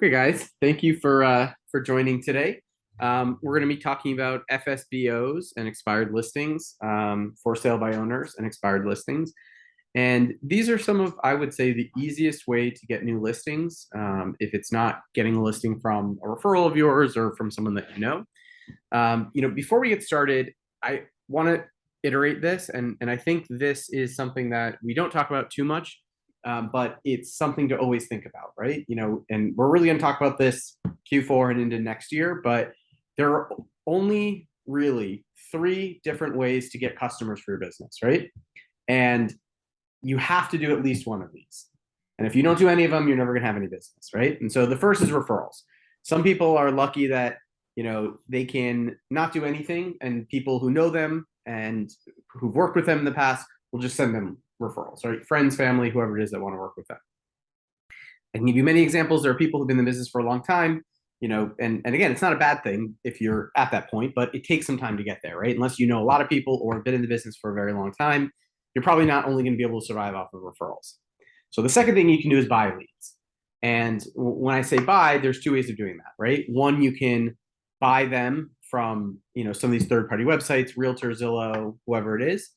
Okay, guys, thank you for joining today. We're going to be talking about FSBOs and expired listings, for sale by owners and expired listings. And these are some of, I would say, the easiest way to get new listings, if it's not getting a listing from a referral of yours or from someone that you know. Before we get started, I want to iterate this, and I think this is something that we don't talk about too much, but it's something to always think about, right? And we're really going to talk about this Q4 and into next year, but there are only really three different ways to get customers for your business, right? And you have to do at least one of these. And if you don't do any of them, you're never going to have any business, right? And so the first is referrals. Some people are lucky that they can not do anything, and people who know them and who've worked with them in the past will just send them referrals, right? Friends, family, whoever it is that want to work with them. I can give you many examples. There are people who've been in the business for a long time, and again, it's not a bad thing if you're at that point, but it takes some time to get there, right? Unless you know a lot of people or have been in the business for a very long time, you're probably not only going to be able to survive off of referrals. So the second thing you can do is buy leads. And when I say buy, there's two ways of doing that, right? One, you can buy them from some of these third-party websites, Realtor, Zillow, whoever it is,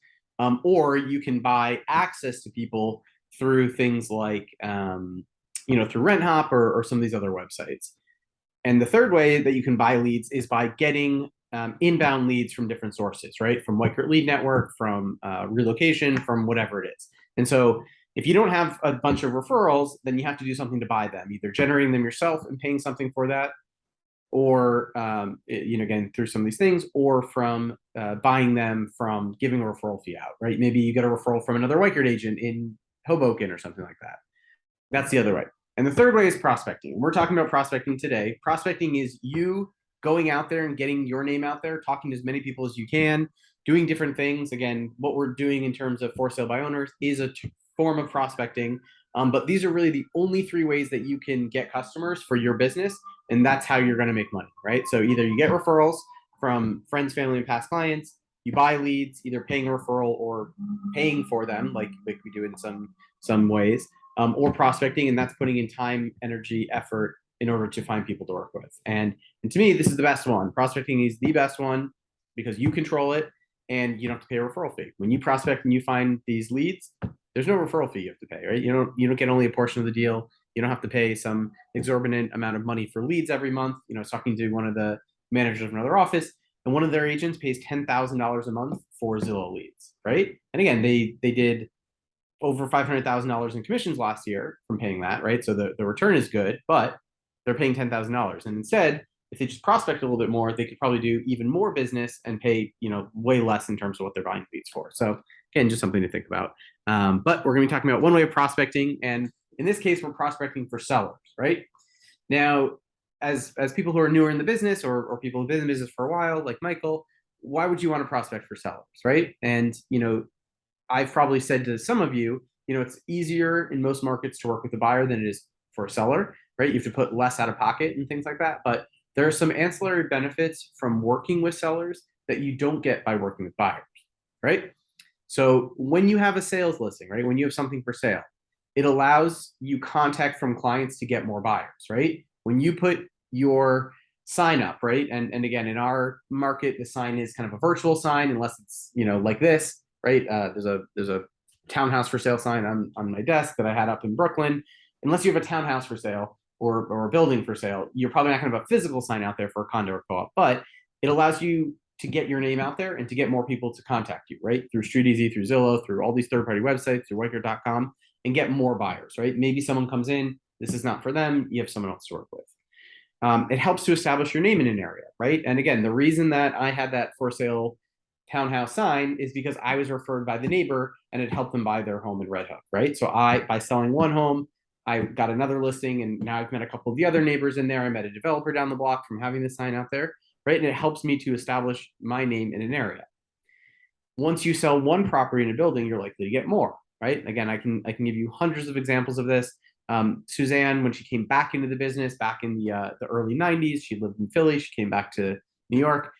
or you can buy access to people through things like through RentHop or some of these other websites. And the third way that you can buy leads is by getting inbound leads from different sources, right? From White Lead Network, from relocation, from whatever it is. And so if you don't have a bunch of referrals, then you have to do something to buy them, either generating them yourself and paying something for that, or again, through some of these things, or from buying them from giving a referral fee out, right? Maybe you get a referral from another White agent in Hoboken or something like that. That's the other way. And the third way is prospecting. We're talking about prospecting today. Prospecting is you going out there and getting your name out there, talking to as many people as you can, doing different things. Again, what we're doing in terms of for sale by owners is a form of prospecting. But these are really the only three ways that you can get customers for your business. And that's how you're going to make money, right? So either you get referrals from friends, family, and past clients, you buy leads, either paying a referral or paying for them, like we do in some ways, or prospecting, and that's putting in time, energy, effort in order to find people to work with. And to me, this is the best one. Prospecting is the best one because you control it and you don't have to pay a referral fee. When you prospect and you find these leads, there's no referral fee you have to pay, right? You don't get only a portion of the deal. You don't have to pay some exorbitant amount of money for leads every month. I was talking to one of the managers of another office, and one of their agents pays $10,000 a month for Zillow leads, right? And again, they did over $500,000 in commissions last year from paying that, right? So the return is good, but they're paying $10,000. And instead, if they just prospect a little bit more, they could probably do even more business and pay, way less in terms of what they're buying leads for. So again, just something to think about. But we're going to be talking about one way of prospecting, and in this case, we're prospecting for sellers, right? Now, as people who are newer in the business or people who've been in the business for a while, like Michael, why would you want to prospect for sellers, right? And I've probably said to some of you, it's easier in most markets to work with a buyer than it is for a seller, right? You have to put less out of pocket and things like that. But there are some ancillary benefits from working with sellers that you don't get by working with buyers, right? So when you have a sales listing, right, when you have something for sale, it allows you contact from clients to get more buyers, right? When you put your sign up, right, and again, in our market, the sign is kind of a virtual sign, unless it's like this, right? There's a townhouse for sale sign on my desk that I had up in Brooklyn. Unless you have a townhouse for sale or a building for sale, you're probably not going to have a physical sign out there for a condo or co-op, but it allows you to get your name out there and to get more people to contact you, right? Through StreetEasy, through Zillow, through all these third-party websites, through Whitehair.com, and get more buyers, right? Maybe someone comes in, this is not for them, you have someone else to work with. It helps to establish your name in an area, right? And again, the reason that I had that for sale townhouse sign is because I was referred by the neighbor and it helped them buy their home in Red Hook, right? So by selling one home, I got another listing, and now I've met a couple of the other neighbors in there. I met a developer down the block from having this sign out there, right? And it helps me to establish my name in an area. Once you sell one property in a building, you're likely to get more, right? Again, I can give you hundreds of examples of this. Suzanne, when she came back into the business back in the early 90s, she lived in Philly. She came back to New York.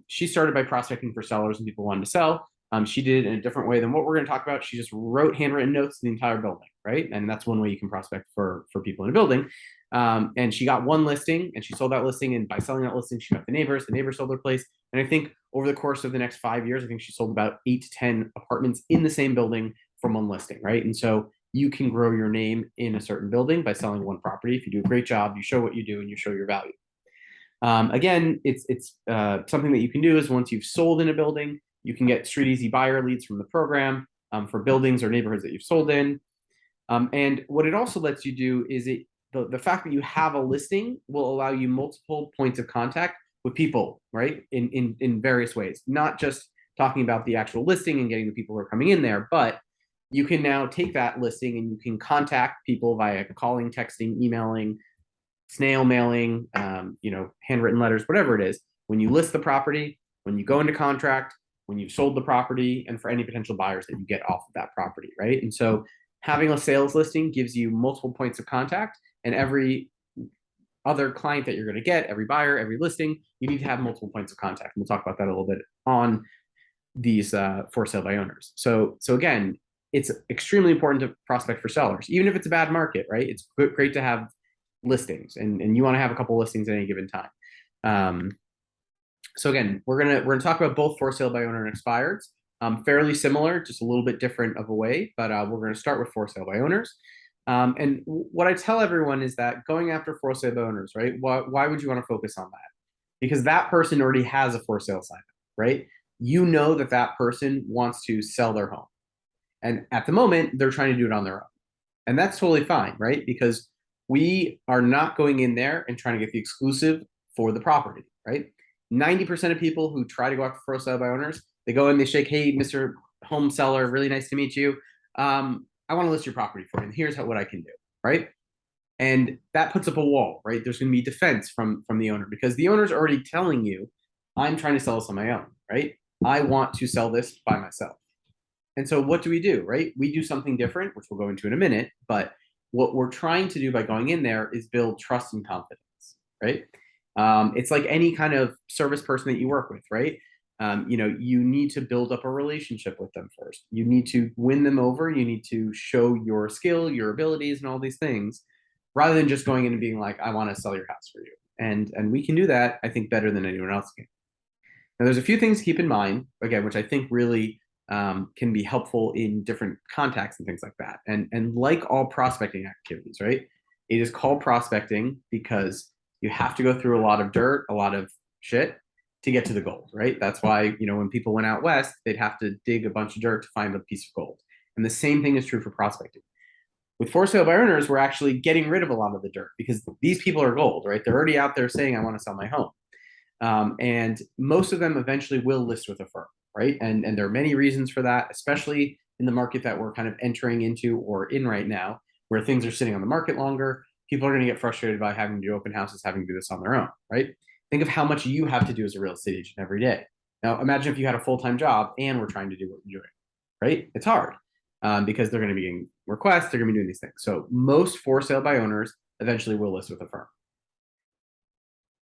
She started by prospecting for sellers and people wanted to sell. She did it in a different way than what we're going to talk about. She just wrote handwritten notes to the entire building, right? And that's one way you can prospect for people in a building. And she got one listing and she sold that listing. And by selling that listing, she got the neighbors sold their place. And I think over the course of the next 5 years, I think she sold about 8 to 10 apartments in the same building from one listing, right? And so you can grow your name in a certain building by selling one property. If you do a great job, you show what you do and you show your value. Again, it's something that you can do is once you've sold in a building, you can get street easy buyer leads from the program for buildings or neighborhoods that you've sold in. And what it also lets you do is the fact that you have a listing will allow you multiple points of contact with people, right? In various ways, not just talking about the actual listing and getting the people who are coming in there, but you can now take that listing and you can contact people via calling, texting, emailing, snail mailing, handwritten letters, whatever it is. When you list the property, when you go into contract, when you've sold the property, and for any potential buyers that you get off of that property, right? And so having a sales listing gives you multiple points of contact, and every other client that you're going to get, every buyer, every listing, you need to have multiple points of contact. And we'll talk about that a little bit on these for sale by owners. So again, it's extremely important to prospect for sellers, even if it's a bad market, right? It's great to have listings, and you want to have a couple listings at any given time. So again, we're gonna talk about both for sale by owner and expireds. Fairly similar, just a little bit different of a way, but we're going to start with for sale by owners. And what I tell everyone is that going after for sale by owners, right? Why would you want to focus on that? Because that person already has a for sale sign, right? You know that that person wants to sell their home, and at the moment they're trying to do it on their own, and that's totally fine, right? Because we are not going in there and trying to get the exclusive for the property, right? 90% of people who try to go after for sale by owners, they go in, they shake, hey, Mr. Home Seller, really nice to meet you. I want to list your property for you, and here's what I can do, right? And that puts up a wall, right? There's going to be defense from the owner because the owner's already telling you, I'm trying to sell this on my own, right? I want to sell this by myself. And so what do, right? We do something different, which we'll go into in a minute, but what we're trying to do by going in there is build trust and confidence, right? It's like any kind of service person that you work with, right? You need to build up a relationship with them first. You need to win them over. You need to show your skill, your abilities, and all these things, rather than just going in and being like, I want to sell your house for you. And we can do that, I think, better than anyone else can. Now, there's a few things to keep in mind, again, which I think really can be helpful in different contexts and things like that. And like all prospecting activities, right? It is called prospecting because you have to go through a lot of dirt, a lot of shit to get to the gold, right? That's why, when people went out west, they'd have to dig a bunch of dirt to find a piece of gold. And the same thing is true for prospecting. With for sale by owners, we're actually getting rid of a lot of the dirt because these people are gold, right? They're already out there saying, I want to sell my home. And most of them eventually will list with a firm, right? And there are many reasons for that, especially in the market that we're kind of entering into or in right now, where things are sitting on the market longer. People are going to get frustrated by having to do open houses, having to do this on their own, right? Think of how much you have to do as a real estate agent every day. Now, imagine if you had a full-time job and we're trying to do what you're doing, right? It's hard because they're going to be getting requests, they're going to be doing these things. So most for sale by owners eventually will list with a firm.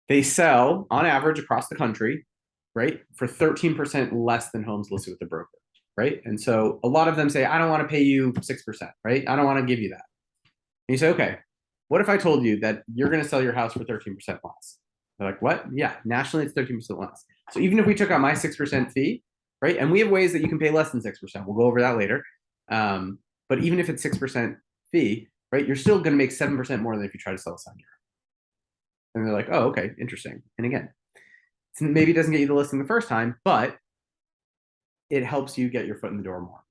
They sell on average across the country, right, for 13% less than homes listed with the broker, right? And so a lot of them say, I don't want to pay you 6%, right? I don't want to give you that. And you say, okay, what if I told you that you're going to sell your house for 13% less? They're like, what? Yeah, nationally it's 13% less. So even if we took out my 6% fee, right? And we have ways that you can pay less than 6%. We'll go over that later. But even if it's 6% fee, right, you're still going to make 7% more than if you try to sell this on your own. And they're like, oh, okay, interesting. And again, maybe it doesn't get you the listing the first time, but it helps you get your foot in the door more.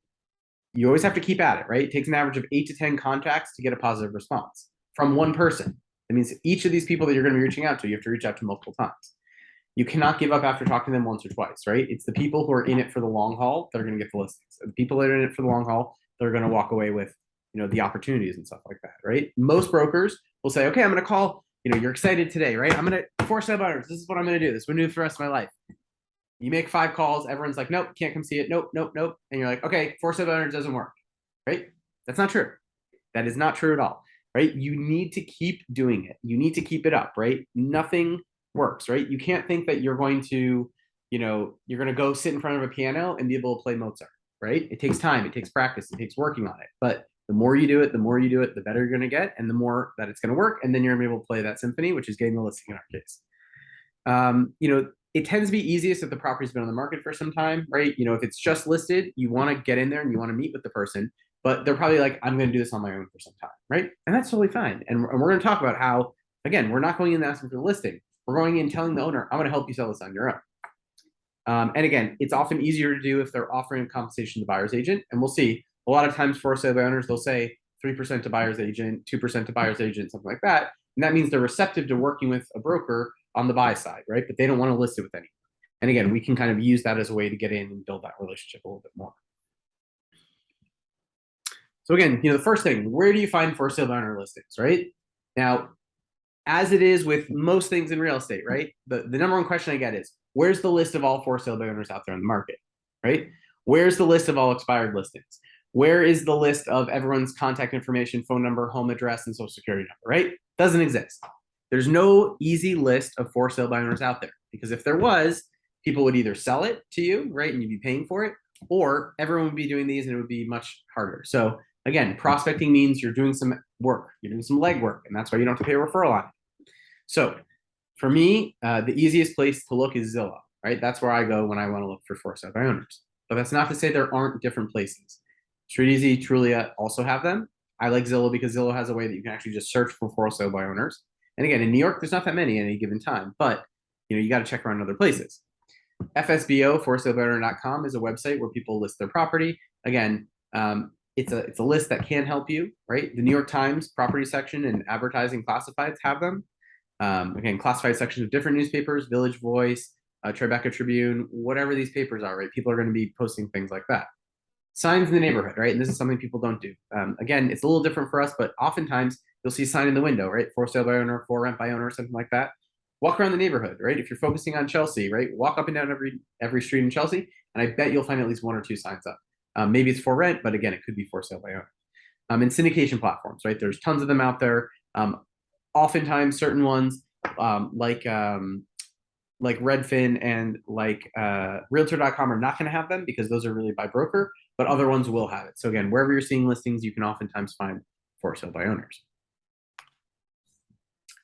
You always have to keep at it, right? It takes an average of 8 to 10 contacts to get a positive response from one person. That means each of these people that you're going to be reaching out to, you have to reach out to multiple times. You cannot give up after talking to them once or twice, right? It's the people who are in it for the long haul that are going to get the listings. The people that are in it for the long haul, they're going to walk away with, the opportunities and stuff like that, right? Most brokers will say, okay, I'm going to call, you're excited today, right? I'm going to for sale buyers. This is what I'm going to do. This is what I'm going to do for the rest of my life. You make 5 calls. Everyone's like, nope, can't come see it. Nope, nope, nope. And you're like, okay, for sale buyers doesn't work, right? That's not true. That is not true at all, right? You need to keep doing it. You need to keep it up, right? Nothing works, right? You can't think that you're going to, you're going to go sit in front of a piano and be able to play Mozart, right? It takes time. It takes practice. It takes working on it. But The more you do it, the more you do it, the better you're going to get, and the more that it's going to work. And then you're going to be able to play that symphony, which is getting the listing in our case. It tends to be easiest if the property's been on the market for some time, right? If it's just listed, you want to get in there and you want to meet with the person, but they're probably like, I'm going to do this on my own for some time, right? And that's totally fine. And we're going to talk about how, again, we're not going in and asking for the listing. We're going in telling the owner, I'm going to help you sell this on your own. And again, it's often easier to do if they're offering a compensation to the buyer's agent. And we'll see a lot of times for sale by owners, they'll say 3% to buyer's agent, 2% to buyer's agent, something like that. And that means they're receptive to working with a broker on the buy side, right? But they don't want to list it with anyone. And again, we can kind of use that as a way to get in and build that relationship a little bit more. So again, the first thing, where do you find for sale by owner listings, right? Now, as it is with most things in real estate, right? The number one question I get is, where's the list of all for sale by owners out there in the market, right? Where's the list of all expired listings? Where is the list of everyone's contact information, phone number, home address, and social security number, right? Doesn't exist. There's no easy list of for sale by owners out there, because if there was, people would either sell it to you, right, and you'd be paying for it, or everyone would be doing these and it would be much harder. So again, prospecting means you're doing some work, you're doing some legwork, and that's why you don't have to pay a referral on it. So for me, the easiest place to look is Zillow, right? That's where I go when I want to look for sale by owners. But that's not to say there aren't different places. StreetEasy, Trulia also have them. I like Zillow because Zillow has a way that you can actually just search for sale by owners. And again, in New York, there's not that many at any given time, but you got to check around other places. FSBO, forsalebuyowner.com, is a website where people list their property. Again, it's a list that can help you, right? The New York Times property section and advertising classifieds have them. Again, classified sections of different newspapers, Village Voice, Tribeca Tribune, whatever these papers are, right? People are going to be posting things like that. Signs in the neighborhood, right? And this is something people don't do. Again, it's a little different for us, but oftentimes you'll see a sign in the window, right? For sale by owner, for rent by owner, something like that. Walk around the neighborhood, right? If you're focusing on Chelsea, right? Walk up and down every street in Chelsea, and I bet you'll find at least one or two signs up. Maybe it's for rent, but again, it could be for sale by owner. And syndication platforms, right? There's tons of them out there. Oftentimes, certain ones like Redfin and like Realtor.com are not going to have them because those are really by broker, but other ones will have it. So again, wherever you're seeing listings, you can oftentimes find for sale by owners.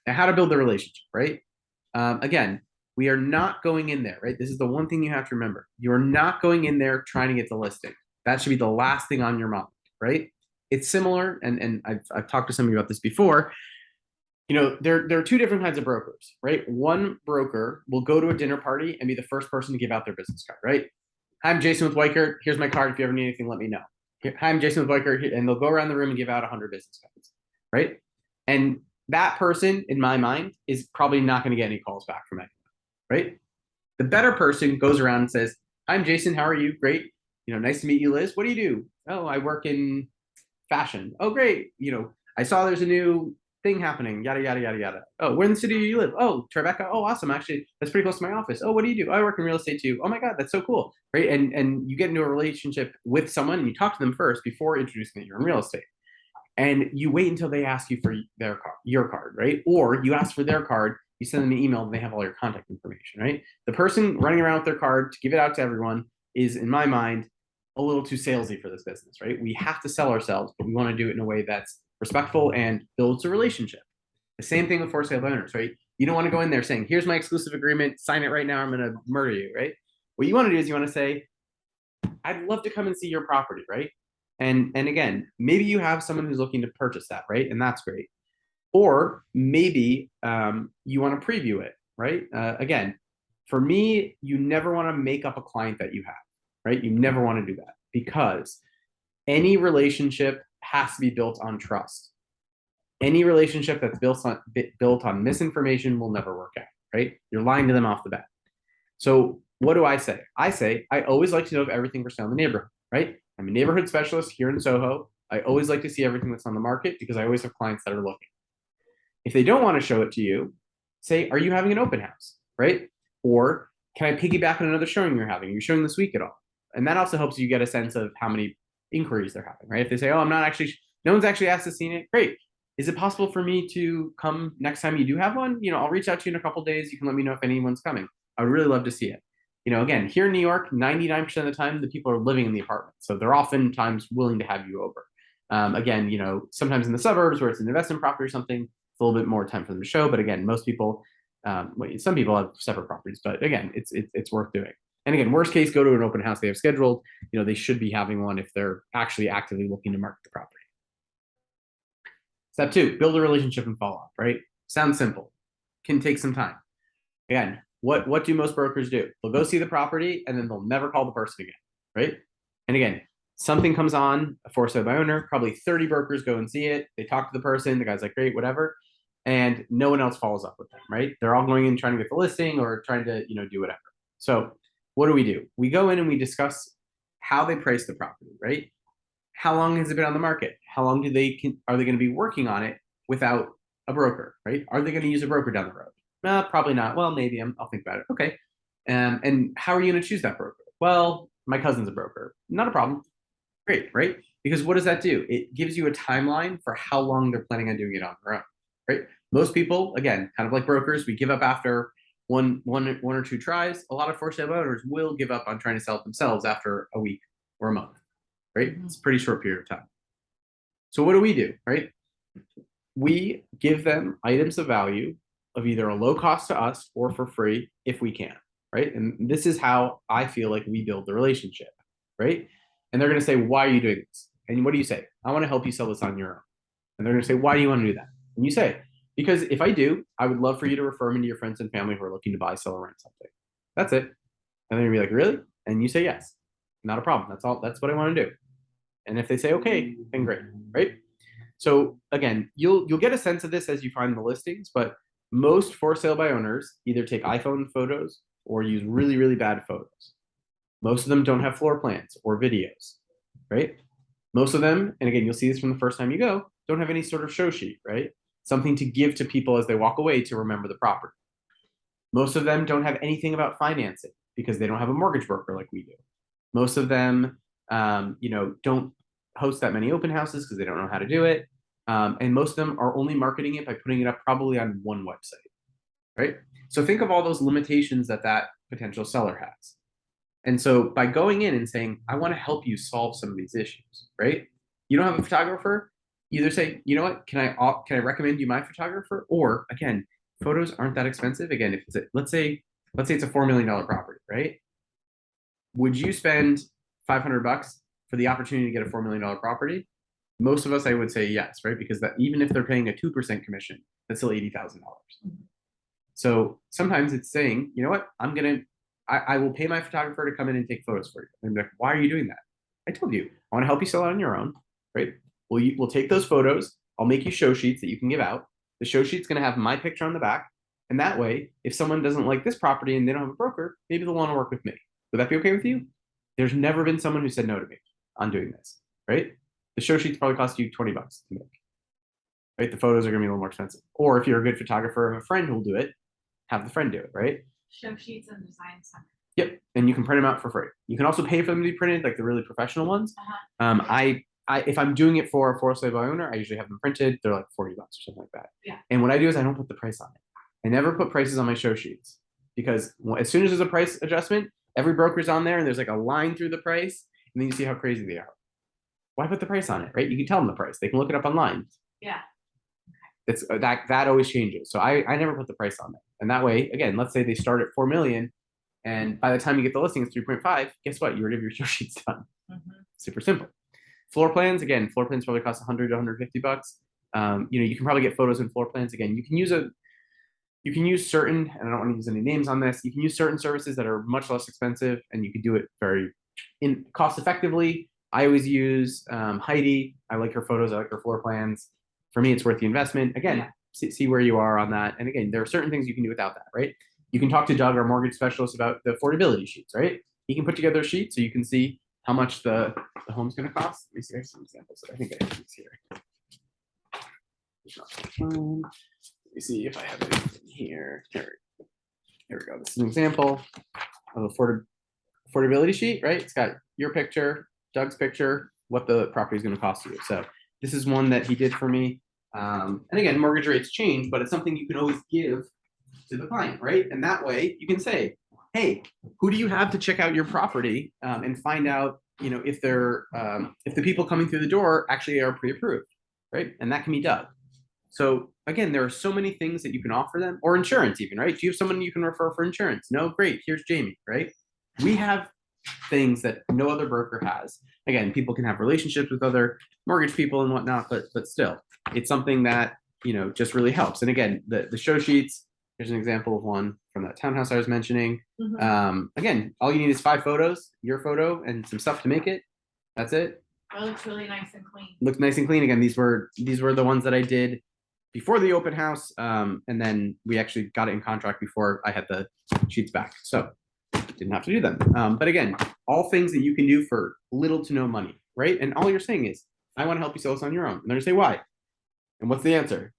Now, how to build the relationship, right? Again, we are not going in there, right? This is the one thing you have to remember. You are not going in there trying to get the listing. That should be the last thing on your mind, right? It's similar, and I've talked to some of you about this before. There are two different kinds of brokers, right? One broker will go to a dinner party and be the first person to give out their business card, right? Hi, I'm Jason with Weichert. Here's my card. If you ever need anything, let me know. Hi, I'm Jason with Weichert. And they'll go around the room and give out 100 business cards, right? And that person, in my mind, is probably not going to get any calls back from anyone, right? The better person goes around and says, hi, I'm Jason. How are you? Great. Nice to meet you, Liz. What do you do? Oh, I work in fashion. Oh, great. I saw there's a new thing happening, yada, yada, yada, yada. Oh, where in the city do you live? Oh, Tribeca. Oh, awesome. Actually, that's pretty close to my office. Oh, what do you do? Oh, I work in real estate too. Oh my God, that's so cool. Right. And you get into a relationship with someone and you talk to them first before introducing that you're in real estate. And you wait until they ask you for your card, right? Or you ask for their card, you send them an email, and they have all your contact information, right? The person running around with their card to give it out to everyone is, in my mind, a little too salesy for this business, right? We have to sell ourselves, but we want to do it in a way that's respectful and builds a relationship. The same thing with for sale by owners, right? You don't want to go in there saying, here's my exclusive agreement, sign it right now, I'm going to murder you, right? What you want to do is you want to say, I'd love to come and see your property, right? And again, maybe you have someone who's looking to purchase that, right? And that's great. Or maybe you want to preview it, right? Again, for me, you never want to make up a client that you have, right? You never want to do that because any relationship has to be built on trust. Any relationship that's built on misinformation will never work out, right? You're lying to them off the bat. So what do I say? I say, I always like to know of everything for sale in the neighborhood, right? I'm a neighborhood specialist here in Soho. I always like to see everything that's on the market because I always have clients that are looking. If they don't want to show it to you, say, are you having an open house, right? Or can I piggyback on another showing you're having? Are you showing this week at all? And that also helps you get a sense of how many inquiries they're having, right? If they say, oh, no one's actually asked to see it, great. Is it possible for me to come next time you do have one? I'll reach out to you in a couple of days. You can let me know if anyone's coming. I would really love to see it. Again, here in New York, 99% of the time, the people are living in the apartment. So they're oftentimes willing to have you over. Again, sometimes in the suburbs where it's an investment property or something, it's a little bit more time for them to show. But again, most people, some people have separate properties, but again, it's worth doing. And again, worst case, go to an open house they have scheduled. They should be having one if they're actually actively looking to market the property. Step 2, build a relationship and follow up, right? Sounds simple, can take some time. Again, what do most brokers do? They'll go see the property and then they'll never call the person again, right? And again, something comes on, a for sale by owner, probably 30 brokers go and see it. They talk to the person, the guy's like, great, whatever. And no one else follows up with them, right? They're all going in trying to get the listing or trying to, do whatever. So what do? We go in and we discuss how they price the property, right? How long has it been on the market? How long are they going to be working on it without a broker, right? Are they going to use a broker down the road? Probably not. Well, maybe I'll think about it. Okay. And how are you going to choose that broker? Well, my cousin's a broker. Not a problem. Great, right? Because what does that do? It gives you a timeline for how long they're planning on doing it on their own, right? Most people, again, kind of like brokers, we give up after one or two tries. A lot of for sale owners will give up on trying to sell it themselves after a week or a month, right? It's a pretty short period of time. So what do, right? We give them items of value of either a low cost to us or for free if we can, right? And this is how I feel like we build the relationship, right? And they're going to say, why are you doing this? And what do you say? I want to help you sell this on your own. And they're going to say, why do you want to do that? And you say, because if I do, I would love for you to refer me to your friends and family who are looking to buy, sell, or rent something. That's it. And they're going to be like, really? And you say, yes. Not a problem. That's all. That's what I want to do. And if they say, okay, then great, right? So again, you'll get a sense of this as you find the listings, but most for sale by owners either take iPhone photos or use really, really bad photos. Most of them don't have floor plans or videos, right? Most of them, and again, you'll see this from the first time you go, don't have any sort of show sheet, right? Something to give to people as they walk away to remember the property. Most of them don't have anything about financing because they don't have a mortgage broker like we do. Most of them, don't host that many open houses because they don't know how to do it. And most of them are only marketing it by putting it up probably on one website, right? So think of all those limitations that potential seller has. And so by going in and saying, I want to help you solve some of these issues, right? You don't have a photographer, either say, you know what, can I recommend you my photographer? Or again, photos aren't that expensive. Again, if it's let's say it's a $4 million property, right? Would you spend $500 for the opportunity to get a $4 million property? Most of us, I would say yes, right? Because that even if they're paying a 2% commission, that's still $80,000. So sometimes it's saying, you know what, I will pay my photographer to come in and take photos for you. And they're like, why are you doing that? I told you, I want to help you sell it on your own, right? We'll take those photos. I'll make you show sheets that you can give out. The show sheet's going to have my picture on the back. And that way, if someone doesn't like this property and they don't have a broker, maybe they'll want to work with me. Would that be okay with you? There's never been someone who said no to me on doing this, right? The show sheets probably cost you $20 to make, right? The photos are going to be a little more expensive. Or if you're a good photographer of a friend who'll do it, have the friend do it, right? Show sheets and design center. Yep, and you can print them out for free. You can also pay for them to be printed, like the really professional ones. If I'm doing it for a for sale by owner, I usually have them printed. They're like $40 or something like that. Yeah. And what I do is I don't put the price on it. I never put prices on my show sheets because as soon as there's a price adjustment, every broker's on there and there's like a line through the price, and then you see how crazy they are. Why put the price on it, right? You can tell them the price. They can look it up online. Yeah. It's that always changes. So I never put the price on it. And that way, again, let's say they start at 4 million, and by the time you get the listing, it's 3.5. Guess what? You already have your show sheets done. Super simple. Floor plans, again, floor plans probably cost 100 to 150 bucks. You can probably get photos and floor plans. Again, you can use certain, and I don't want to use any names on this. You can use certain services that are much less expensive, and you can do it very cost effectively. I always use Heidi. I like her photos. I like her floor plans. For me, it's worth the investment. Again, see where you are on that. And again, there are certain things you can do without that, right? You can talk to Doug, our mortgage specialist, about the affordability sheets, right? He can put together a sheet so you can see how much the home's going to cost. Let me see. I have some examples. I think I have these here. Let me see if I have anything here. Here we go. This is an example of affordability sheet, right? It's got your picture, Doug's picture, what the property is going to cost you. So this is one that he did for me. And again, mortgage rates change, but it's something you can always give to the client, right? And that way you can say, hey, who do you have to check out your property and find out if they're if the people coming through the door actually are pre-approved, right? And that can be done. So again, there are so many things that you can offer them, or insurance even, right? Do you have someone you can refer for insurance? No, great. Here's Jamie, right? We have things that no other broker has. Again, people can have relationships with other mortgage people and whatnot, but still, it's something that just really helps. And again, the show sheets. Here's an example of one from that townhouse I was mentioning. Again, all you need is 5 photos, your photo, and some stuff to make it. That's it. It looks really nice and clean. Looks nice and clean. Again, these were the ones that I did before the open house, and then we actually got it in contract before I had the sheets back, so didn't have to do them. But again, all things that you can do for little to no money, right? And all you're saying is, I want to help you sell this on your own. And they're gonna say, why? And what's the answer?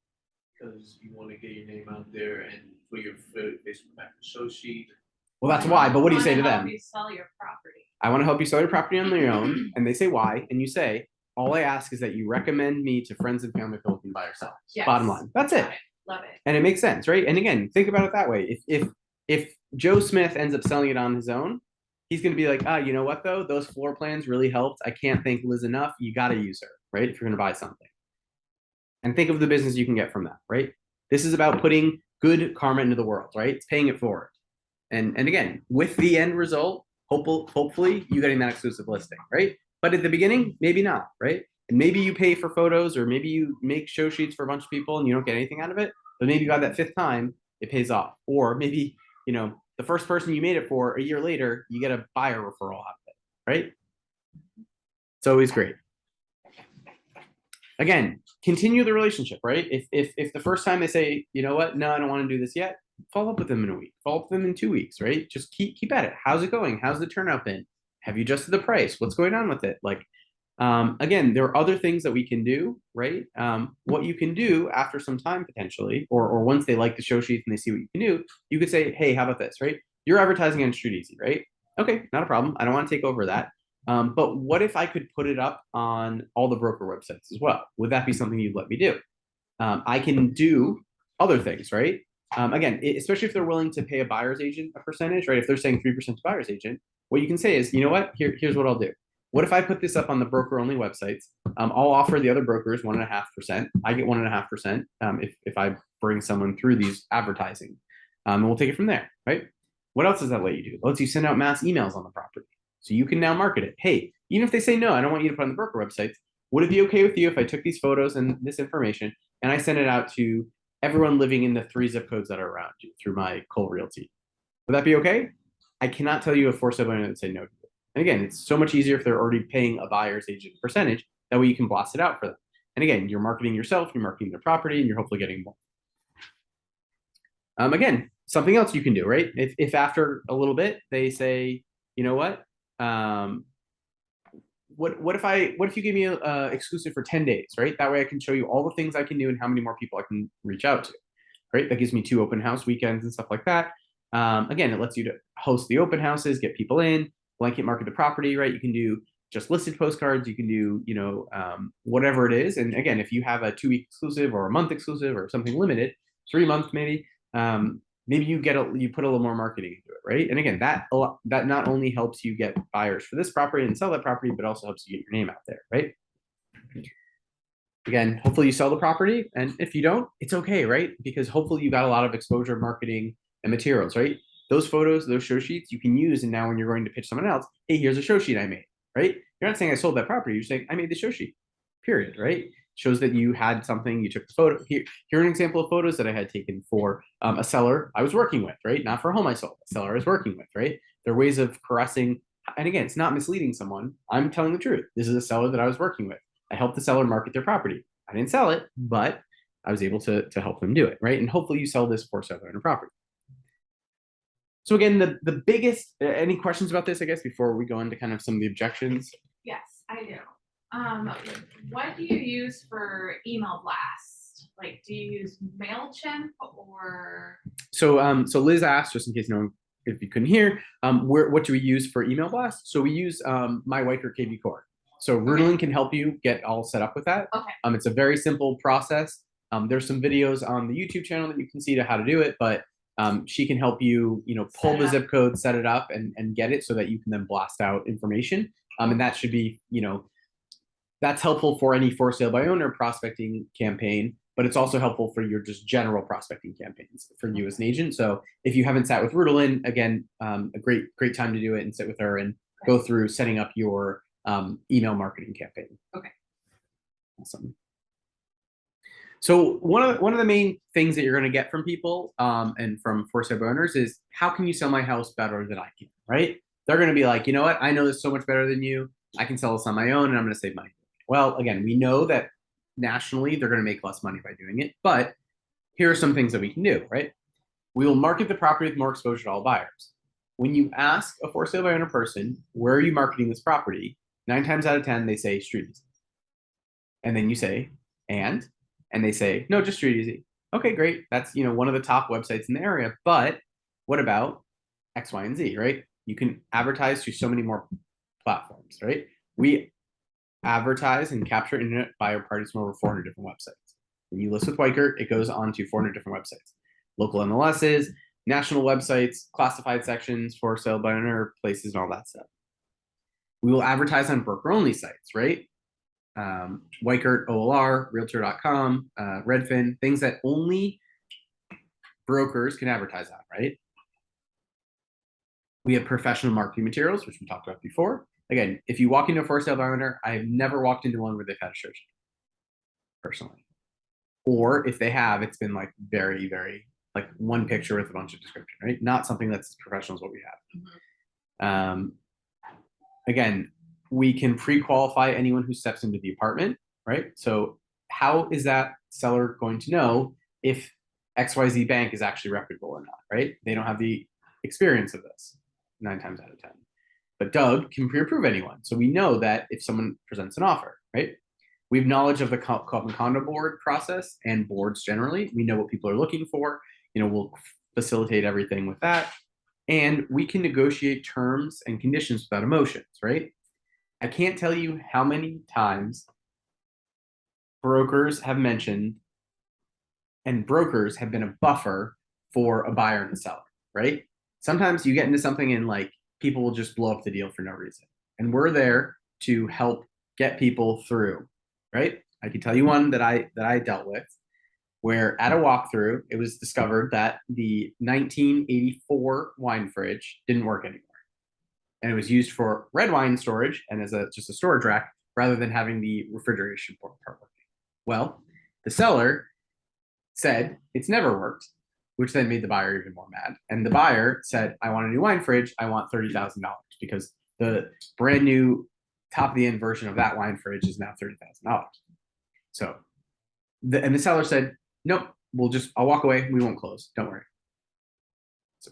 Because you want to get your name out there and for your Facebook back show sheet. Well, that's why. But what do you say to them? You sell your property. I want to help you sell your property on your own, and they say why, and you say, all I ask is that you recommend me to friends and family who can buy or sell. Yes. Bottom line, that's it. Love it. And it makes sense, right? And again, think about it that way. If Joe Smith ends up selling it on his own, he's going to be like, you know what though? Those floor plans really helped. I can't thank Liz enough. You got to use her, right? If you're going to buy something. And think of the business you can get from that, right? This is about putting good karma into the world, right? It's paying it forward. And again, with the end result, hopefully you getting that exclusive listing, right? But at the beginning, maybe not, right? And maybe you pay for photos, or maybe you make show sheets for a bunch of people and you don't get anything out of it. But maybe by that 5th time, it pays off. Or maybe, the first person you made it for, a year later, you get a buyer referral out of it, right? It's always great. Again, continue the relationship, right? If the first time they say, you know what, no, I don't want to do this yet, follow up with them in a week, follow up with them in 2 weeks, right? Just keep at it. How's it going? How's the turnout been? Have you adjusted the price? What's going on with it? Again, there are other things that we can do, right? What you can do after some time potentially, or once they like the show sheets and they see what you can do, you could say, hey, how about this, right? You're advertising on Street Easy, right? Okay, not a problem. I don't want to take over that. But what if I could put it up on all the broker websites as well? Would that be something you'd let me do? I can do other things, right? Again, especially if they're willing to pay a buyer's agent a percentage, right? If they're saying 3% to buyer's agent, what you can say is, you know what? Here's what I'll do. What if I put this up on the broker-only websites? I'll offer the other brokers 1.5%. I get 1.5% if I bring someone through these advertising, and we'll take it from there, right? What else does that let you do? It lets you send out mass emails on the property, so you can now market it. Hey, even if they say no, I don't want you to put on the broker websites. Would it be okay with you if I took these photos and this information and I sent it out to everyone living in the 3 zip codes that are around you through my Cole Realty? Would that be okay? I cannot tell you a for sale buyer that say no to it. And again, it's so much easier if they're already paying a buyer's agent percentage. That way you can blast it out for them. And again, you're marketing yourself, you're marketing their property, and you're hopefully getting more. Again, something else you can do, right? If after a little bit they say, you know what, what if you give me a exclusive for 10 days, right? That way I can show you all the things I can do and how many more people I can reach out to, right? That gives me 2 open house weekends and stuff like that. Again, it lets you to host the open houses, get people in, blanket market the property, right? You can do just listed postcards. You can do, whatever it is. And again, if you have a 2-week exclusive or a month exclusive or something limited, 3 months maybe, maybe you put a little more marketing into it, right? And again, that not only helps you get buyers for this property and sell that property, but also helps you get your name out there, right? Again, hopefully you sell the property, and if you don't, it's okay, right? Because hopefully you got a lot of exposure marketing and materials, right? Those photos, those show sheets you can use, and now when you're going to pitch someone else, hey, here's a show sheet I made, right? You're not saying I sold that property, you're saying I made the show sheet, period, right? Shows that you had something, you took the photo. Here an example of photos that I had taken for a seller I was working with, right? Not for a home I sold, a seller I was working with, right? There are ways of caressing, and again, it's not misleading someone. I'm telling the truth. This is a seller that I was working with. I helped the seller market their property. I didn't sell it, but I was able to help them do it, right? And hopefully you sell this for seller in a property. So again, the biggest, any questions about this, I guess, before we go into kind of some of the objections? Yes, I do. What do you use for email blast? Like, do you use MailChimp or? So Liz asked, just in case no one, if you couldn't hear, what do we use for email blast? So we use My Whiker KV Core. So Runelin can help you get all set up with that. Okay. It's a very simple process. There's some videos on the YouTube channel that you can see to how to do it, but she can help you, pull the zip code, set it up, and get it so that you can then blast out information. And that should be, that's helpful for any for sale by owner prospecting campaign, but it's also helpful for your just general prospecting campaigns for you as an agent. So if you haven't sat with Rudolin, again, a great time to do it and sit with her and go through setting up your email marketing campaign. Okay. Awesome. So one of the main things that you're going to get from people and from for sale by owners is, how can you sell my house better than I can, right? They're going to be like, you know what? I know this so much better than you. I can sell this on my own and I'm going to save money. Well, again, we know that nationally they're going to make less money by doing it, but here are some things that we can do, right? We will market the property with more exposure to all buyers. When you ask a for sale by owner person, where are you marketing this property? 9 times out of 10, they say Street Easy. And then you say, and they say, no, just Street Easy. Okay, great. That's, one of the top websites in the area, but what about X, Y, and Z, right? You can advertise to so many more platforms, right? We advertise and capture internet buyer parties from over 400 different websites. When you list with Weichert, it goes on to 400 different websites. Local MLSs, national websites, classified sections, for sale by owner places, and all that stuff. We will advertise on broker-only sites, right? Weichert, OLR, Realtor.com, Redfin, things that only brokers can advertise on, right? We have professional marketing materials, which we talked about before. Again, if you walk into a for sale by owner, I have never walked into one where they've had a show sheet, personally. Or if they have, it's been like very, very, like one picture with a bunch of description, right? Not something that's as professional as what we have. Again, we can pre-qualify anyone who steps into the apartment, right? So how is that seller going to know if XYZ bank is actually reputable or not, right? They don't have the experience of this 9 times out of 10. But Doug can pre-approve anyone. So we know that if someone presents an offer, right? We have knowledge of the condo board process and boards generally. We know what people are looking for. We'll facilitate everything with that. And we can negotiate terms and conditions without emotions, right? I can't tell you how many times brokers have mentioned, and brokers have been a buffer for a buyer and a seller, right? Sometimes you get into something and like people will just blow up the deal for no reason. And we're there to help get people through, right? I can tell you one that I dealt with, where at a walkthrough, it was discovered that the 1984 wine fridge didn't work anymore. And it was used for red wine storage and as just a storage rack rather than having the refrigeration part working. Well, the seller said it's never worked, which then made the buyer even more mad. And the buyer said, I want a new wine fridge. I want $30,000 because the brand new top of the end version of that wine fridge is now $30,000. So, the seller said, nope, I'll walk away. We won't close. Don't worry. So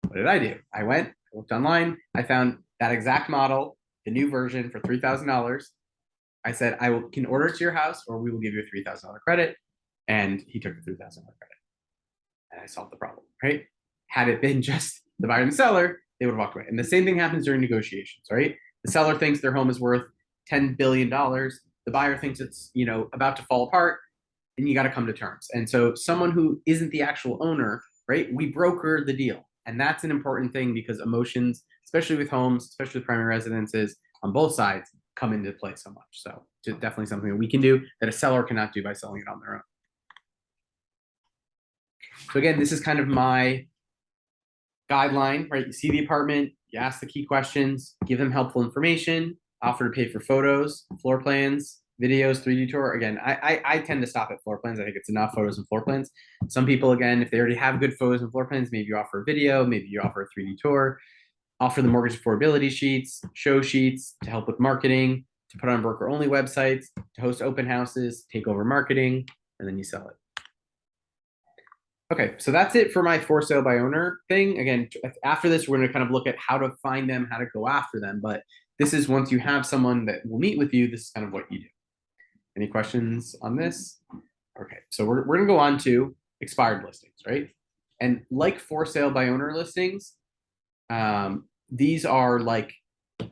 what did I do? I looked online. I found that exact model, the new version for $3,000. I said, can order it to your house or we will give you a $3,000 credit. And he took the $3,000 credit. And I solved the problem, right? Had it been just the buyer and the seller, they would have walked away. And the same thing happens during negotiations, right? The seller thinks their home is worth $10 billion. The buyer thinks it's, about to fall apart, and you got to come to terms. And so someone who isn't the actual owner, right? We broker the deal. And that's an important thing because emotions, especially with homes, especially with primary residences on both sides, come into play so much. So it's definitely something that we can do that a seller cannot do by selling it on their own. So again, this is kind of my guideline, right? You see the apartment, you ask the key questions, give them helpful information, offer to pay for photos, floor plans, videos, 3D tour. Again, I tend to stop at floor plans. I think it's enough photos and floor plans. Some people, again, if they already have good photos and floor plans, maybe you offer a video, maybe you offer a 3D tour, offer the mortgage affordability sheets, show sheets to help with marketing, to put on broker-only websites, to host open houses, take over marketing, and then you sell it. Okay, so that's it for my for sale by owner thing. Again, after this, we're going to kind of look at how to find them, how to go after them. But this is once you have someone that will meet with you, this is kind of what you do. Any questions on this? Okay, so we're going to go on to expired listings, right? And like for sale by owner listings, these are like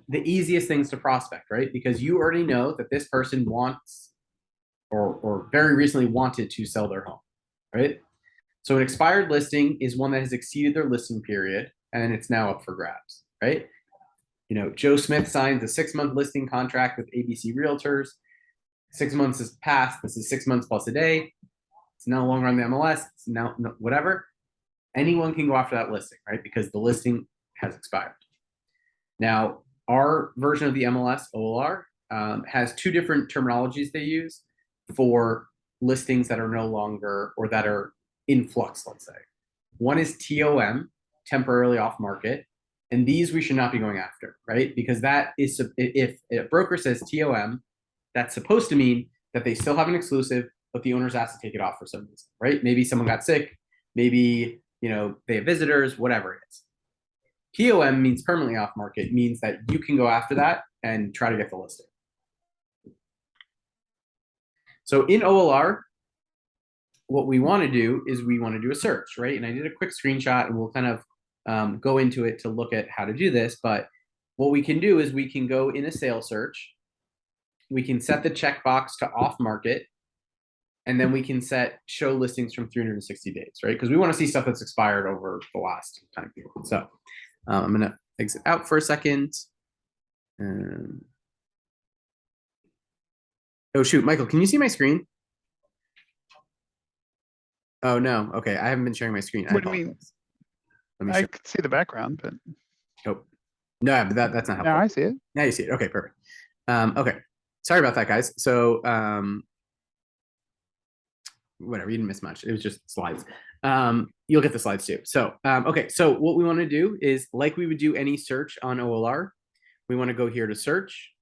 the easiest things to prospect, right? Because you already know that this person wants or very recently wanted to sell their home, right? So an expired listing is one that has exceeded their listing period and it's now up for grabs, right? Joe Smith signs a 6-month listing contract with ABC Realtors. 6 months has passed. This is 6 months plus a day. It's no longer on the MLS. It's now whatever. Anyone can go after that listing, right? Because the listing has expired. Now, our version of the MLS, OLR, has 2 different terminologies they use for listings that are no longer or that are in flux, let's say. One is TOM, temporarily off market. And these we should not be going after, right? Because that is, if a broker says TOM, that's supposed to mean that they still have an exclusive, but the owner's asked to take it off for some reason, right? Maybe someone got sick, maybe they have visitors, whatever it is. POM means permanently off market, means that you can go after that and try to get the listing. So in OLR, what we want to do is we want to do a search, right? And I did a quick screenshot, and we'll kind of go into it to look at how to do this. But what we can do is we can go in a sales search. We can set the checkbox to off market, and then we can set show listings from 360 days, right? Because we want to see stuff that's expired over the last time period. So I'm going to exit out for a second. Oh, shoot, Michael, can you see my screen? Oh, no. Okay, I haven't been sharing my screen. What do you mean? I could see the background, but oh, no, but that's not helpful. now I see it. Now you see it. Okay, perfect. Okay, sorry about that, guys. So whatever, you didn't miss much. It was just slides. You'll get the slides too. So okay, so what we want to do is, like we would do any search on OLR, we want to go here to search,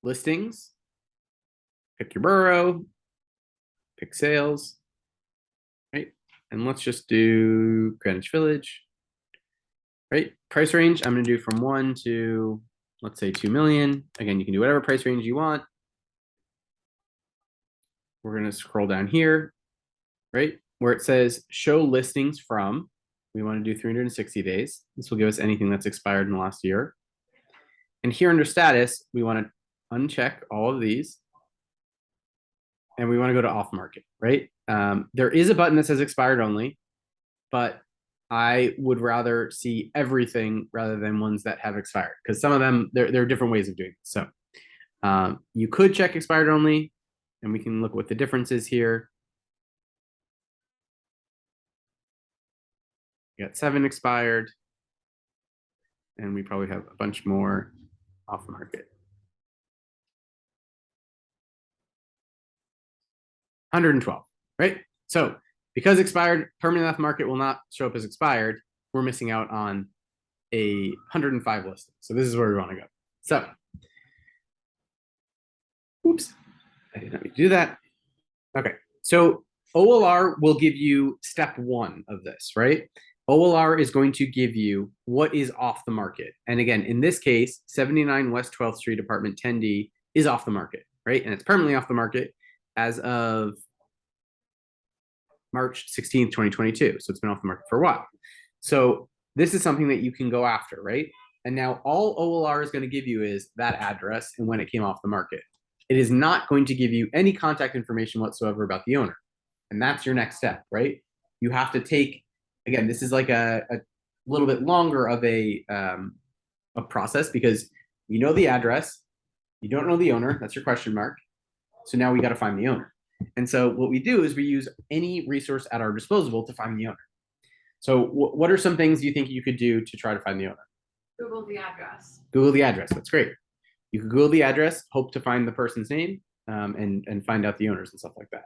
listings, pick your borough, pick sales, right? And let's just do Greenwich Village, right? Price range, I'm going to do from 1 to, let's say 2 million. Again, you can do whatever price range you want. We're going to scroll down here, right? Where it says show listings from, we want to do 360 days. This will give us anything that's expired in the last year. And here under status, we want to uncheck all of these. And we want to go to off market, right? There is a button that says expired only, but I would rather see everything rather than ones that have expired, because some of them, there are different ways of doing it. So you could check expired only, and we can look what the difference is here. We got 7 expired, and we probably have a bunch more off market. 112, right? So because expired, permanent off market will not show up as expired. We're missing out on a 105 listing. So this is where we want to go. So, oops, I did not mean to do that. Okay, so OLR will give you step 1 of this, right? OLR is going to give you what is off the market. And again, in this case, 79 West 12th Street, apartment 10D is off the market, right? And it's permanently off the market as of March 16th, 2022. So it's been off the market for a while. So this is something that you can go after, right? And now all OLR is going to give you is that address and when it came off the market. It is not going to give you any contact information whatsoever about the owner. And that's your next step, right? You have to take, again, this is like a little bit longer of a process, because you know the address, you don't know the owner, that's your question mark. So now we got to find the owner. And so what we do is we use any resource at our disposal to find the owner. So what are some things you think you could do to try to find the owner? Google the address. Google the address. That's great. You could Google the address, hope to find the person's name, and find out the owners and stuff like that.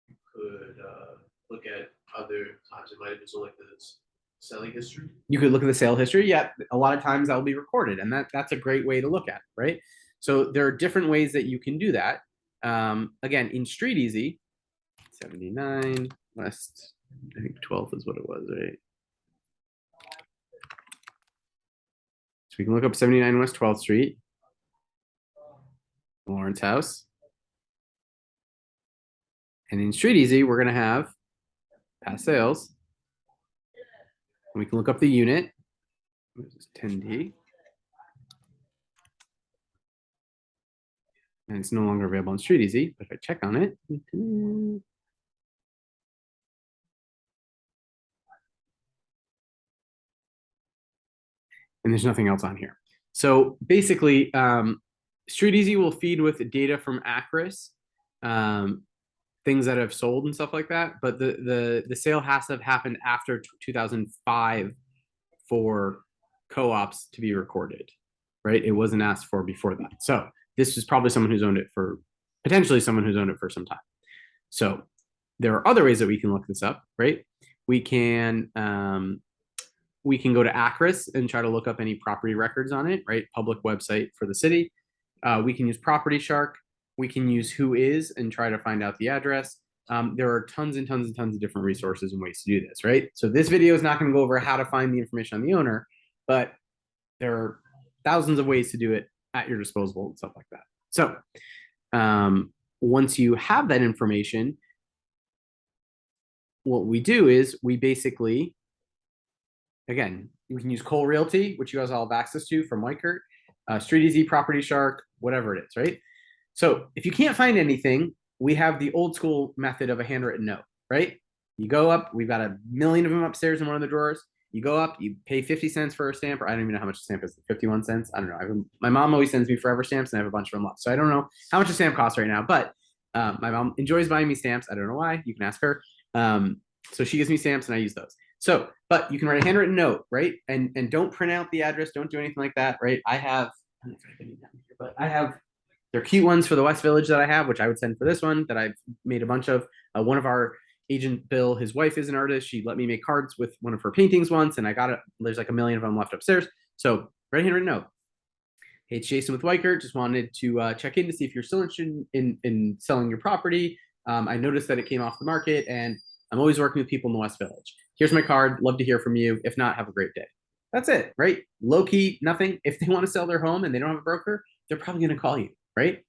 You could look at other times it might have been so like the selling history. You could look at the sale history. Yeah, a lot of times that will be recorded, and that's a great way to look at it, right? So there are different ways that you can do that. Again, in Street Easy, 79 West, I think 12 is what it was, right? So we can look up 79 West 12th Street, Lawrence House. And in Street Easy, we're going to have past sales. And we can look up the unit. This is 10D. And it's no longer available on Street Easy, but if I check on it, and there's nothing else on here. So basically, StreetEasy will feed with data from Acris, things that have sold and stuff like that. But the sale has to have happened after 2005 for co-ops to be recorded, right? It wasn't asked for before that. So this is probably someone who's owned it for, potentially someone who's owned it for some time. So there are other ways that we can look this up, right? We can go to Acris and try to look up any property records on it, right? Public website for the city. We can use Property Shark. We can use Whois and try to find out the address. There are tons and tons and tons of different resources and ways to do this, right? So this video is not going to go over how to find the information on the owner, but there are thousands of ways to do it at your disposal and stuff like that. So once you have that information, what we do is we basically, again, we can use Cole Realty, which you guys all have access to from Weichert, StreetEasy, Property Shark, whatever it is, right? So if you can't find anything, we have the old school method of a handwritten note, right? You go up, we've got a million of them upstairs in one of the drawers. You go up, you pay 50 cents for a stamp, or I don't even know how much a stamp is, 51 cents. I don't know. My mom always sends me forever stamps, and I have a bunch of them left. So I don't know how much a stamp costs right now, but my mom enjoys buying me stamps. I don't know why. You can ask her. So she gives me stamps, and I use those. So, but you can write a handwritten note, right? And don't print out the address. Don't do anything like that, right? I don't know if I have any down here, but I have, they're cute ones for the West Village that I have, which I would send for this one that I've made a bunch of. One of our agent, Bill, his wife is an artist. She let me make cards with one of her paintings once, and I got it. There's like a million of them left upstairs. So write a handwritten note. Hey, it's Jason with Weichert. Just wanted to check in to see if you're still interested in selling your property. I noticed that it came off the market, and I'm always working with people in the West Village. Here's my card. Love to hear from you. If not, have a great day. That's it, right? Low key, nothing. If they want to sell their home and they don't have a broker, they're probably going to call you, right?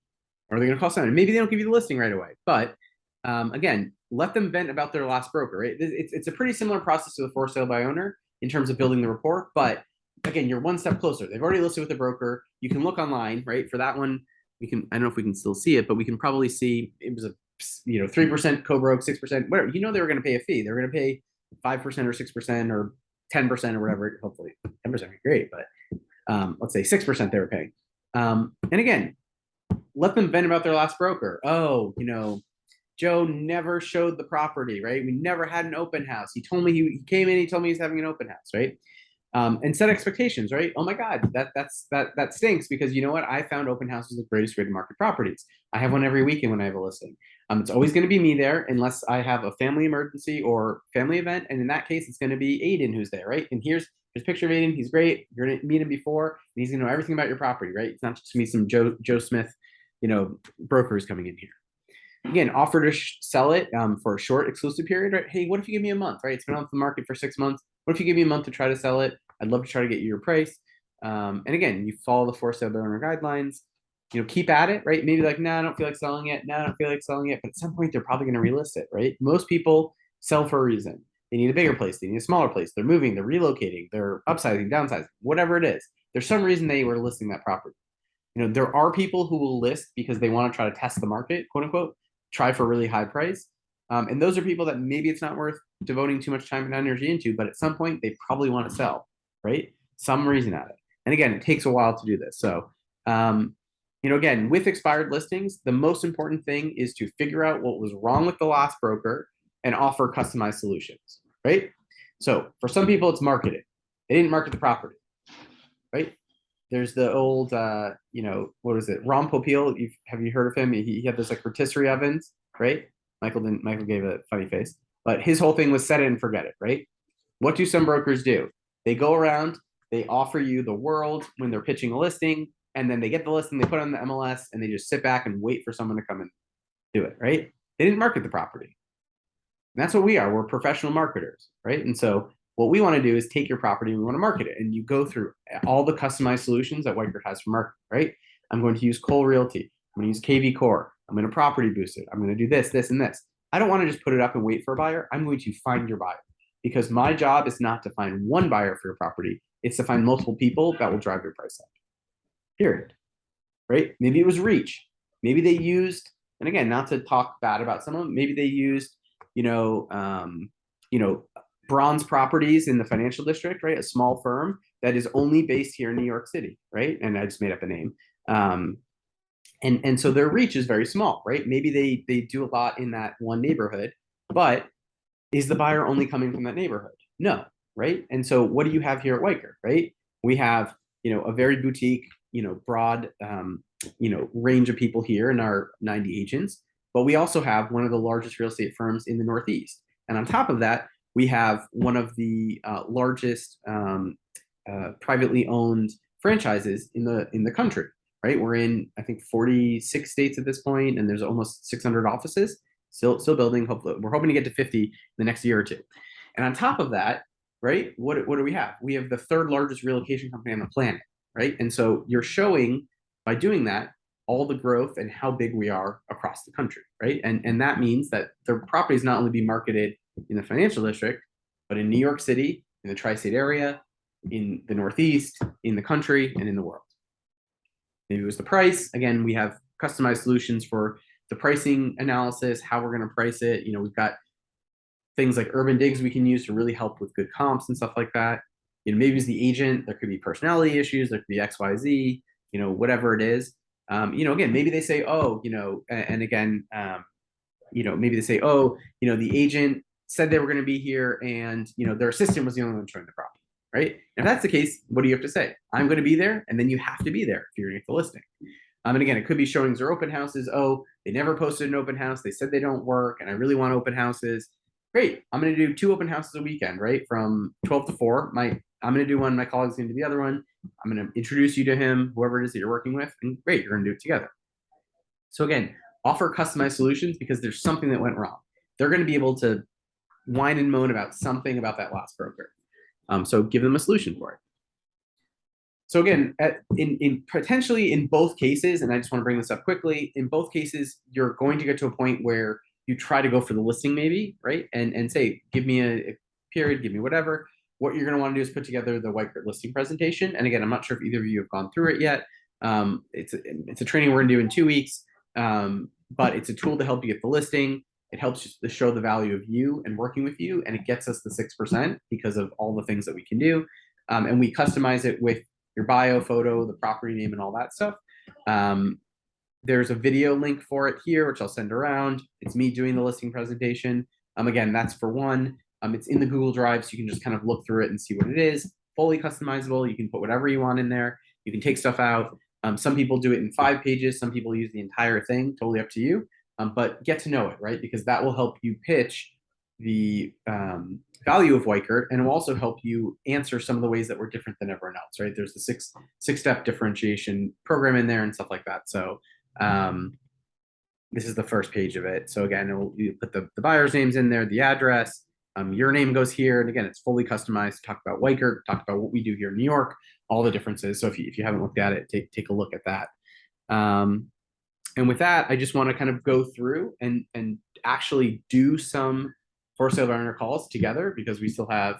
Or they're going to call someone. Maybe they don't give you the listing right away. But again, let them vent about their last broker, right? It's a pretty similar process to the for sale by owner in terms of building the rapport. But again, you're one step closer. They've already listed with the broker. You can look online, right? For that one, we can, I don't know if we can still see it, but we can probably see it was a 3% co-broke, 6%, whatever. They were going to pay a fee. They were going to pay 5% or 6% or 10% or whatever. Hopefully 10% would be great, but let's say 6% they were paying. And again, let them vent about their last broker. Oh, Joe never showed the property, right? We never had an open house. He told me he came in, he told me he's having an open house, right? And set expectations, right? Oh my God, that stinks because you know what? I found open houses the greatest way to market properties. I have one every weekend when I have a listing. It's always going to be me there unless I have a family emergency or family event. And in that case, it's going to be Aiden who's there, right? And here's a picture of Aiden. He's great. You're going to meet him before, and he's going to know everything about your property, right? It's not just me, some Joe Smith, brokers coming in here. Again, offer to sell it for a short exclusive period, right? Hey, what if you give me a month, right? It's been on the market for 6 months. What if you give me a month to try to sell it? I'd love to try to get you your price. And again, you follow the for sale by owner guidelines. Keep at it, right? Maybe like, no, I don't feel like selling it. No, I don't feel like selling it. But at some point, they're probably going to relist it, right? Most people sell for a reason. They need a bigger place. They need a smaller place. They're moving. They're relocating. They're upsizing, downsizing, whatever it is. There's some reason they were listing that property. There are people who will list because they want to try to test the market, quote unquote, try for a really high price. And those are people that maybe it's not worth devoting too much time and energy into, but at some point they probably want to sell, right? Some reason at it. And again, it takes a while to do this. So, again, with expired listings, the most important thing is to figure out what was wrong with the last broker and offer customized solutions, right? So for some people, it's marketing. They didn't market the property, right? There's the old, what is it? Ron Popeil. Have you heard of him? He had this like rotisserie ovens, right? Michael gave a funny face, but his whole thing was set it and forget it, right? What do some brokers do? They go around, they offer you the world when they're pitching a listing, and then they get the listing, they put it on the MLS, and they just sit back and wait for someone to come and do it, right? They didn't market the property. And that's what we are. We're professional marketers, right? And so what we want to do is take your property and we want to market it. And you go through all the customized solutions that Weichert has for marketing, right? I'm going to use Cole Realty. I'm going to use KV Core. I'm going to property boost it. I'm going to do this, this, and this. I don't want to just put it up and wait for a buyer. I'm going to find your buyer because my job is not to find one buyer for your property. It's to find multiple people that will drive your price up. Period. Right? Maybe it was reach. Maybe they used, and again, not to talk bad about someone, maybe they used, bronze properties in the financial district, right? A small firm that is only based here in New York City, right? And I just made up a name. And so their reach is very small, right? Maybe they do a lot in that one neighborhood, but is the buyer only coming from that neighborhood? No, right? And so what do you have here at Weicker, right? We have, a very boutique, broad, range of people here in our 90 agents, but we also have one of the largest real estate firms in the Northeast. And on top of that, we have one of the largest privately owned franchises in the country, right? We're in, I think, 46 states at this point, and there's almost 600 offices. Still building. Hopefully, we're hoping to get to 50 in the next year or two. And on top of that, right, what do we have? We have the third largest relocation company on the planet, right? And so you're showing by doing that all the growth and how big we are across the country, right? And that means that their properties not only be marketed in the financial district, but in New York City, in the tri-state area, in the Northeast, in the country, and in the world. Maybe it was the price. Again, we have customized solutions for the pricing analysis, how we're going to price it. We've got things like urban digs we can use to really help with good comps and stuff like that. Maybe as the agent, there could be personality issues, there could be XYZ, whatever it is. Again, maybe they say, oh, and again, maybe they say, oh, the agent said they were going to be here and, their assistant was the only one showing the property, right? If that's the case, what do you have to say? I'm going to be there, and then you have to be there if you're going to get the listing. And again, it could be showings or open houses. Oh, they never posted an open house. They said they don't work, and I really want open houses. Great. I'm going to do 2 open houses a weekend, right? From 12 to 4. I'm going to do one. My colleague's going to do the other one. I'm going to introduce you to him, whoever it is that you're working with, and great, you're going to do it together. So again, offer customized solutions because there's something that went wrong. They're going to be able to whine and moan about something about that last broker. So give them a solution for it. So again, in potentially in both cases, and I just want to bring this up quickly, in both cases, you're going to get to a point where you try to go for the listing maybe, right? And say, give me a period, give me whatever. What you're going to want to do is put together the Weicker listing presentation. And again, I'm not sure if either of you have gone through it yet. It's a training we're going to do in 2 weeks, but it's a tool to help you get the listing. It helps to show the value of you and working with you, and it gets us the 6% because of all the things that we can do. And we customize it with your bio photo, the property name, and all that stuff. There's a video link for it here, which I'll send around. It's me doing the listing presentation. Again, that's for one. It's in the Google Drive, so you can just kind of look through it and see what it is. Fully customizable. You can put whatever you want in there. You can take stuff out. Some people do it in 5 pages. Some people use the entire thing. Totally up to you. But get to know it, right? Because that will help you pitch the value of Weicker, and it will also help you answer some of the ways that we're different than everyone else, right? There's the six-step differentiation program in there and stuff like that. So this is the first page of it. So again, you put the buyer's names in there, the address, your name goes here. And again, it's fully customized. Talk about Weicker, talk about what we do here in New York, all the differences. So if you haven't looked at it, take a look at that. And with that, I just want to kind of go through and actually do some for sale by owner calls together because we still have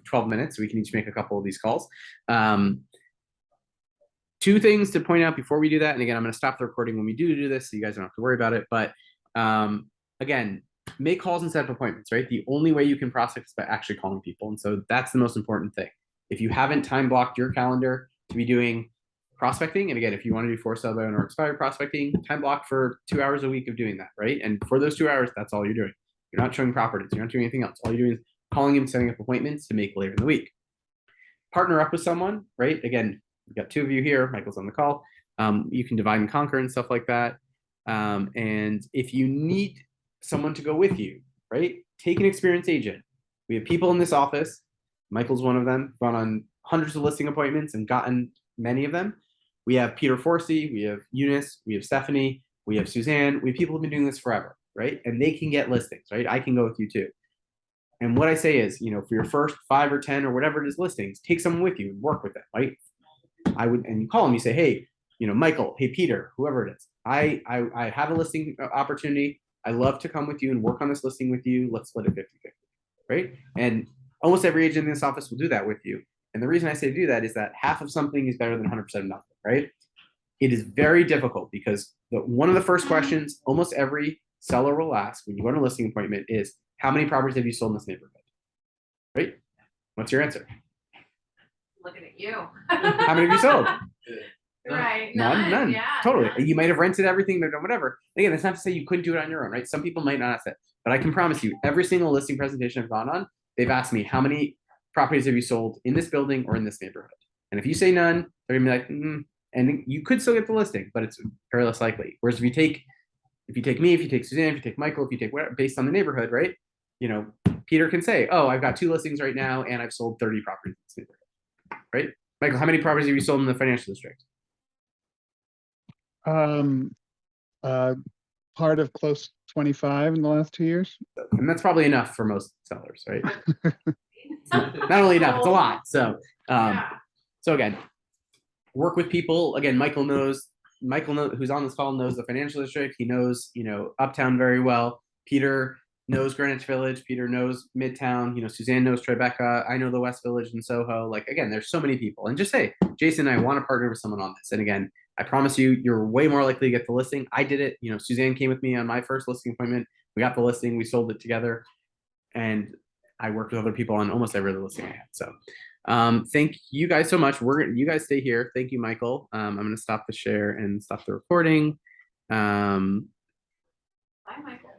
12 minutes. So we can each make a couple of these calls. 2 things to point out before we do that. And again, I'm going to stop the recording when we do this, so you guys don't have to worry about it. But again, make calls and set up appointments, right? The only way you can prospect is by actually calling people. And so that's the most important thing. If you haven't time blocked your calendar to be doing prospecting, and again, if you want to do for sale by owner or expired prospecting, time block for 2 hours a week of doing that, right? And for those 2 hours, that's all you're doing. You're not showing properties. You're not doing anything else. All you're doing is calling them, setting up appointments to make later in the week. Partner up with someone, right? Again, we've got 2 of you here. Michael's on the call. You can divide and conquer and stuff like that. And if you need someone to go with you, right? Take an experienced agent. We have people in this office. Michael's one of them. Gone on hundreds of listing appointments and gotten many of them. We have Peter Forsey, we have Eunice, we have Stephanie, we have Suzanne. We have people who've been doing this forever, right? And they can get listings, right? I can go with you too. And what I say is, for your first 5 or 10 or whatever it is listings, take someone with you and work with them, right? And you call them, you say, hey, Michael, hey, Peter, whoever it is, I have a listing opportunity. I love to come with you and work on this listing with you. Let's split it 50-50, right? And almost every agent in this office will do that with you. And the reason I say do that is that half of something is better than 100% of nothing, right? It is very difficult because one of the first questions almost every seller will ask when you go on a listing appointment is, how many properties have you sold in this neighborhood, right? What's your answer? looking at you. How many have you sold? None. Right, None. yeah. Totally. none. You might have rented everything, but whatever. Again, that's not to say you couldn't do it on your own, right? Some people might not have that. But I can promise you, every single listing presentation I've gone on, they've asked me, how many properties have you sold in this building or in this neighborhood? And if you say none, they're gonna be like, and you could still get the listing, but it's very less likely. Whereas if you take me, if you take Suzanne, if you take Michael, if you take whatever, based on the neighborhood, right? You know, Peter can say, oh, I've got 2 listings right now and I've sold 30 properties in this neighborhood, right? Michael, how many properties have you sold in the financial district? Part of close 25 in the last 2 years. And that's probably enough for most sellers, right? Not only enough, it's a lot. So, Yeah. so again, work with people. Again, Michael, who's on this call, knows the financial district. He knows, Uptown very well. Peter knows Greenwich Village. Peter knows Midtown. Suzanne knows Tribeca. I know the West Village and Soho. Like, again, there's so many people. And just say, Jason, I want to partner with someone on this. And again, I promise you, you're way more likely to get the listing. I did it. Suzanne came with me on my first listing appointment. We got the listing. We sold it together. And I worked with other people on almost every other listing I had. So thank you guys so much. You guys stay here. Thank you, Michael. I'm going to stop the share and stop the recording. Bye, Michael.